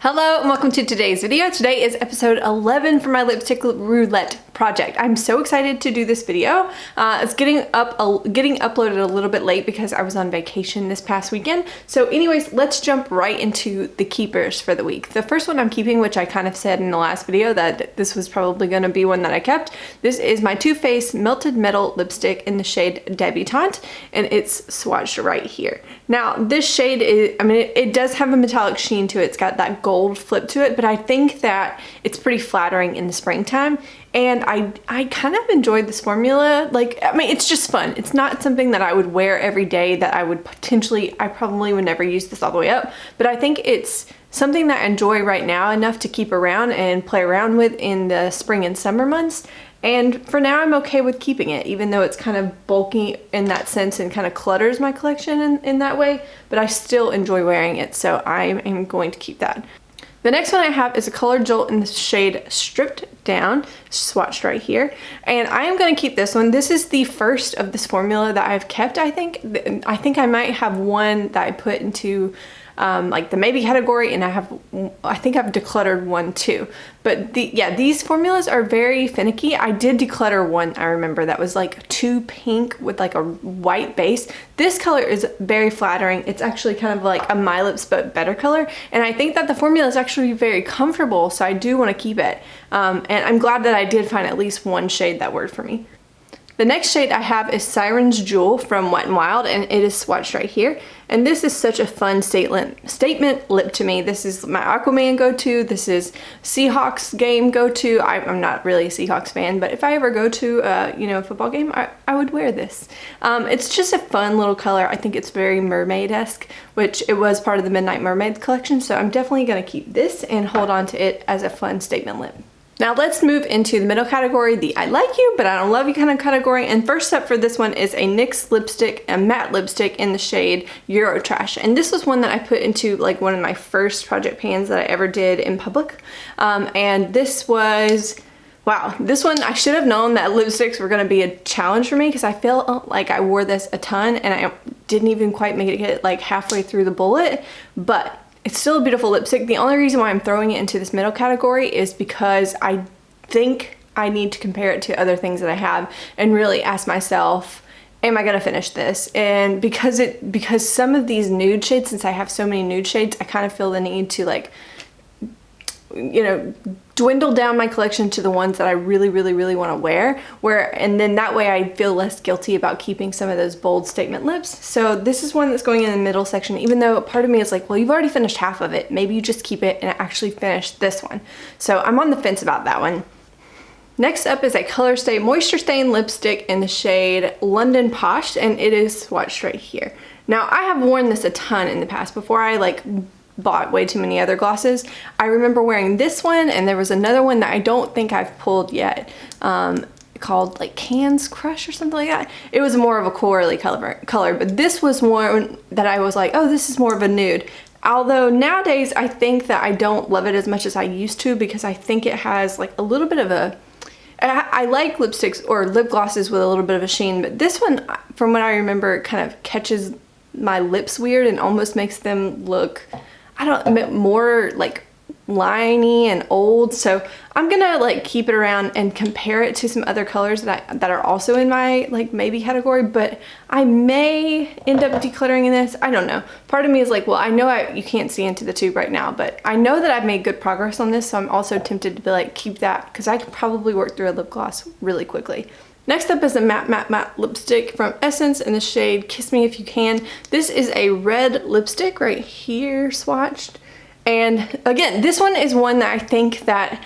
Hello and welcome to today's video. Today is episode 11 for my lipstick roulette project. I'm so excited to do this video. It's getting uploaded a little bit late because I was on vacation this past weekend. So anyways, let's jump right into the keepers for the week. The first one I'm keeping, which I kind of said in the last video that this was probably going to be one that I kept. This is my Too Faced Melted Metal lipstick in the shade Debutante, and it's swatched right here. Now this shade is, it does have a metallic sheen to it. It's got that gold flip to it, but I think that it's pretty flattering in the springtime. And I kind of enjoyed this formula. It's just fun. It's not something that I would wear every day that I probably would never use this all the way up, but I think it's something that I enjoy right now enough to keep around and play around with in the spring and summer months. And for now, I'm okay with keeping it, even though it's kind of bulky in that sense and kind of clutters my collection in that way, but I still enjoy wearing it, so I am going to keep that. The next one I have is a Color Jolt in the shade Stripped Down, swatched right here. And I am going to keep this one. This is the first of this formula that I've kept, I think. I might have one that I put into like the maybe category, and I think I've decluttered one too. But these formulas are very finicky. I did declutter one, I remember, that was like too pink with like a white base. This color is very flattering. It's actually kind of like a My Lips but better color, and I think that the formula is actually very comfortable, so I do want to keep it. And I'm glad that I did find at least one shade that worked for me. The next shade I have is Siren's Jewel from Wet n Wild, and it is swatched right here. And this is such a fun statement lip to me. This is my Aquaman go-to. This is Seahawks game go-to. I'm not really a Seahawks fan, but if I ever go to a football game, I would wear this. It's just a fun little color. I think it's very mermaid-esque, which it was part of the Midnight Mermaid collection, so I'm definitely going to keep this and hold on to it as a fun statement lip. Now let's move into the middle category, the I like you but I don't love you kind of category. And first up for this one is a NYX lipstick, a matte lipstick in the shade Eurotrash. And this was one that I put into like one of my first project pans that I ever did in public. And this was, wow, this one I should have known that lipsticks were going to be a challenge for me because I felt like I wore this a ton and I didn't even quite make it like halfway through the bullet, but it's still a beautiful lipstick. The only reason why I'm throwing it into this middle category is because I think I need to compare it to other things that I have and really ask myself, am I gonna finish this? And because some of these nude shades, since I have so many nude shades, I kind of feel the need to dwindle down my collection to the ones that I really want to wear, and then that way I feel less guilty about keeping some of those bold statement lips. So this is one that's going in the middle section, even though part of me is like, well, you've already finished half of it, maybe you just keep it and actually finish this one. So I'm on the fence about that one. Next up is a Color Stay Moisture Stain lipstick in the shade London Posh, and it is swatched right here. Now I have worn this a ton in the past before I bought way too many other glosses. I remember wearing this one, and there was another one that I don't think I've pulled yet, called like Cannes Crush or something like that. It was more of a corally color, but this was one that I was like, oh, this is more of a nude. Although nowadays I think that I don't love it as much as I used to, because I think it has like a little bit of a, I like lipsticks or lip glosses with a little bit of a sheen, but this one, from what I remember, kind of catches my lips weird and almost makes them look, more like liney and old. So I'm gonna keep it around and compare it to some other colors that are also in my maybe category, but I may end up decluttering in this. I don't know. Part of me is like, well, I know you can't see into the tube right now, but I know that I've made good progress on this, so I'm also tempted to be like, keep that, because I could probably work through a lip gloss really quickly. Next up is a matte lipstick from Essence in the shade Kiss Me If You Can. This is a red lipstick right here, swatched. And again, this one is one that I think that,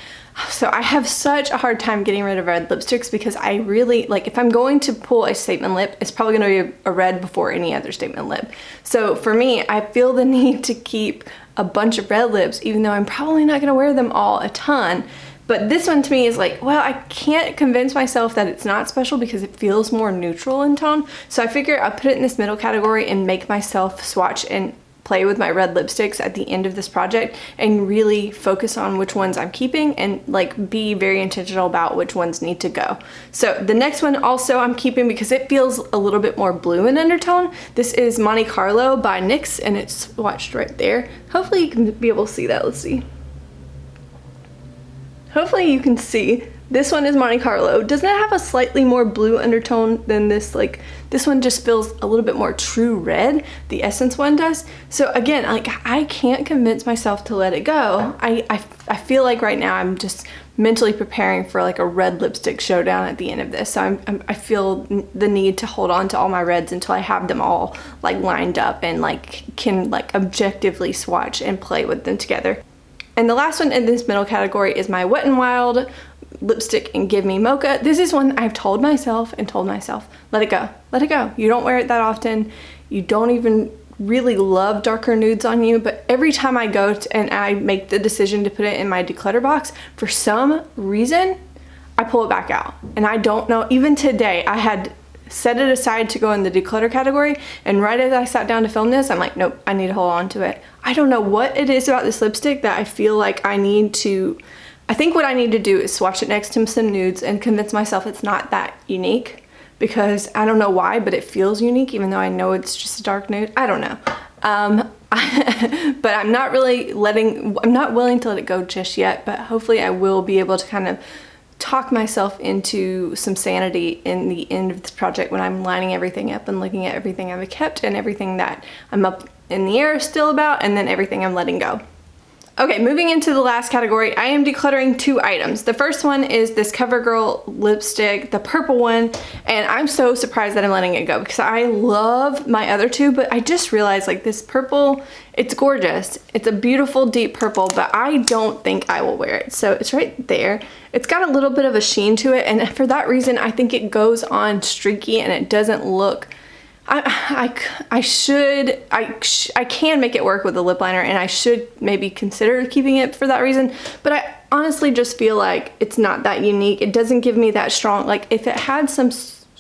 so I have such a hard time getting rid of red lipsticks because I really, if I'm going to pull a statement lip, it's probably gonna be a red before any other statement lip. So for me, I feel the need to keep a bunch of red lips, even though I'm probably not gonna wear them all a ton. But this one to me is like, well, I can't convince myself that it's not special because it feels more neutral in tone. So I figure I'll put it in this middle category and make myself swatch and play with my red lipsticks at the end of this project and really focus on which ones I'm keeping and like be very intentional about which ones need to go. So the next one also I'm keeping because it feels a little bit more blue in undertone. This is Monte Carlo by NYX, and it's swatched right there. Hopefully you can be able to see that. Let's see. Hopefully you can see. This one is Monte Carlo. Doesn't it have a slightly more blue undertone than this? Like, this one just feels a little bit more true red. The Essence one does. So again, like, I can't convince myself to let it go. I feel like right now I'm just mentally preparing for like a red lipstick showdown at the end of this. So I feel the need to hold on to all my reds until I have them all like lined up and like can like objectively swatch and play with them together. And the last one in this middle category is my Wet n Wild lipstick in Give Me Mocha. This is one I've told myself, let it go, let it go. You don't wear it that often. You don't even really love darker nudes on you, but every time I go and I make the decision to put it in my declutter box, for some reason, I pull it back out. And I don't know, even today, I had set it aside to go in the declutter category, and right as I sat down to film this, I'm like, nope, I need to hold on to it. I don't know what it is about this lipstick that I feel like I think what I need to do is swatch it next to some nudes and convince myself it's not that unique, because I don't know why, but it feels unique even though I know it's just a dark nude. I don't know. But I'm not willing to let it go just yet, but hopefully I will be able to kind of talk myself into some sanity in the end of this project when I'm lining everything up and looking at everything I've kept and everything that I'm up in the air still about, and then everything I'm letting go. Okay, moving into the last category, I am decluttering 2 items. The first one is this CoverGirl lipstick, the purple one, and I'm so surprised that I'm letting it go because I love my other 2, but I just realized like this purple, it's gorgeous. It's a beautiful deep purple, but I don't think I will wear it. So it's right there. It's got a little bit of a sheen to it, and for that reason, I think it goes on streaky and it doesn't look, I can make it work with a lip liner, and I should maybe consider keeping it for that reason, but I honestly just feel like it's not that unique. It doesn't give me that strong, like if it had some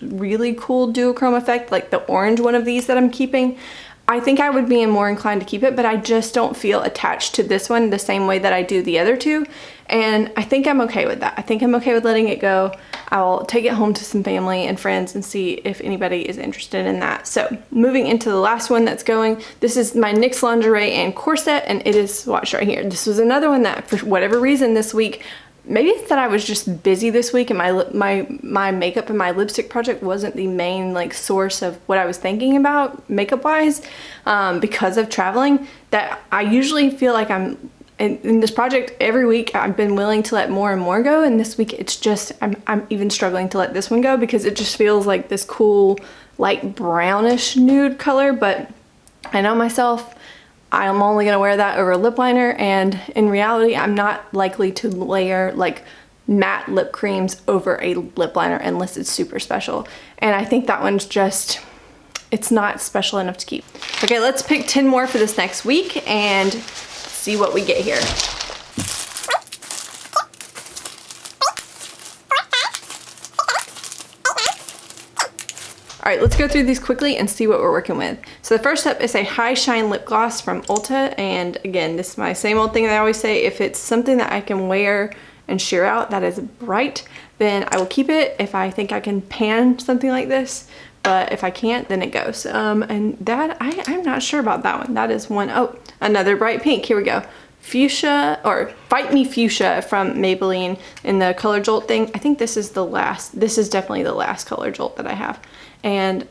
really cool duochrome effect, like the orange one of these that I'm keeping, I think I would be more inclined to keep it, but I just don't feel attached to this one the same way that I do the other 2. And I think I'm okay with that. I think I'm okay with letting it go. I'll take it home to some family and friends and see if anybody is interested in that. So moving into the last one that's going, this is my NYX lingerie and corset, and it is swatched right here. This was another one that for whatever reason this week, maybe it's that I was just busy this week and my makeup and my lipstick project wasn't the main like source of what I was thinking about makeup wise, because of traveling, that I usually feel like I'm in this project every week. I've been willing to let more and more go, and this week it's just I'm even struggling to let this one go because it just feels like this cool like brownish nude color, but I know myself, I'm only gonna wear that over a lip liner, and in reality I'm not likely to layer like matte lip creams over a lip liner unless it's super special, and I think that one's just, it's not special enough to keep. Okay, let's pick 10 more for this next week and see what we get here. All right, let's go through these quickly and see what we're working with. So the first up is a High Shine lip gloss from Ulta, and again, this is my same old thing that I always say, if it's something that I can wear and sheer out that is bright, then I will keep it if I think I can pan something like this, but if I can't, then it goes. And that, I'm not sure about that one. That is one, oh, another bright pink, here we go. Fuchsia, or Fight Me Fuchsia from Maybelline in the Color Jolt thing. I think this is definitely the last Color Jolt that I have. And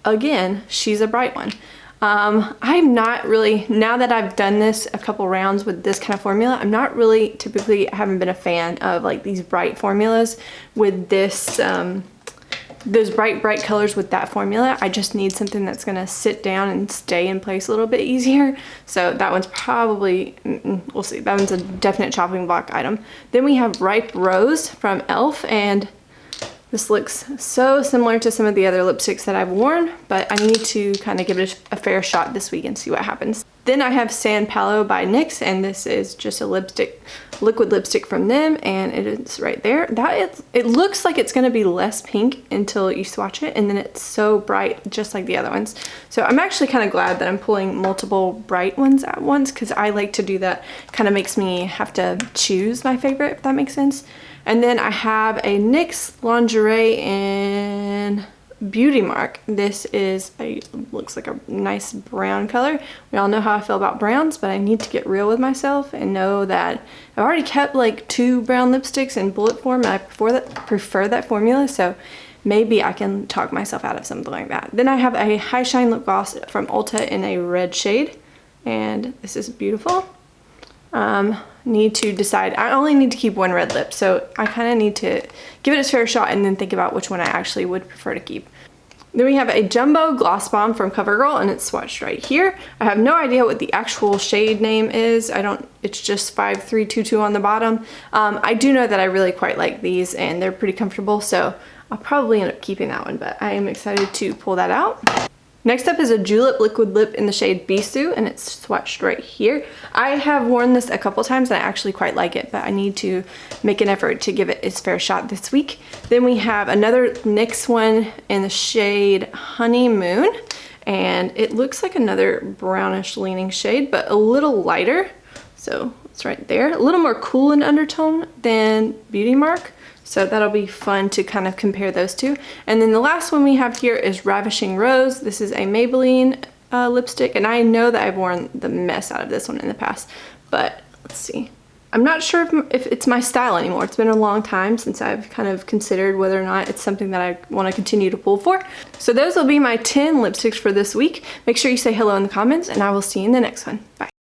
again, she's a bright one. I'm not really, now that I've done this a couple rounds with this kind of formula, I'm not really typically, haven't been a fan of like these bright formulas with this, those bright colors with that formula. I just need something that's gonna sit down and stay in place a little bit easier. So that one's probably, we'll see, that one's a definite chopping block item. Then we have Ripe Rose from e.l.f. and this looks so similar to some of the other lipsticks that I've worn, but I need to kind of give it a fair shot this week and see what happens. Then I have San Paulo by NYX, and this is just a lipstick, liquid lipstick from them, and it is right there. It looks like it's gonna be less pink until you swatch it, and then it's so bright, just like the other ones. So I'm actually kind of glad that I'm pulling multiple bright ones at once, because I like to do that. Kind of makes me have to choose my favorite, if that makes sense. And then I have a NYX lingerie in Beauty Mark. This is looks like a nice brown color. We all know how I feel about browns, but I need to get real with myself and know that I've already kept like 2 brown lipsticks in bullet form, and I prefer that formula, so maybe I can talk myself out of something like that. Then I have a High Shine lip gloss from Ulta in a red shade, and this is beautiful. Need to decide. I only need to keep 1 red lip, so I kind of need to give it its fair shot and then think about which one I actually would prefer to keep. Then we have a Jumbo Gloss Bomb from CoverGirl, and it's swatched right here. I have no idea what the actual shade name is. It's just 5322 on the bottom. I do know that I really quite like these, and they're pretty comfortable, so I'll probably end up keeping that one, but I am excited to pull that out. Next up is a Julep liquid lip in the shade Bisou, and it's swatched right here. I have worn this a couple times and I actually quite like it, but I need to make an effort to give it its fair shot this week. Then we have another NYX one in the shade Honeymoon, and it looks like another brownish leaning shade, but a little lighter. So it's right there. A little more cool in undertone than Beauty Mark. So that'll be fun to kind of compare those two. And then the last one we have here is Ravishing Rose. This is a Maybelline lipstick, and I know that I've worn the mess out of this one in the past, but let's see. I'm not sure if it's my style anymore. It's been a long time since I've kind of considered whether or not it's something that I want to continue to pull for. So those will be my 10 lipsticks for this week. Make sure you say hello in the comments, and I will see you in the next one. Bye.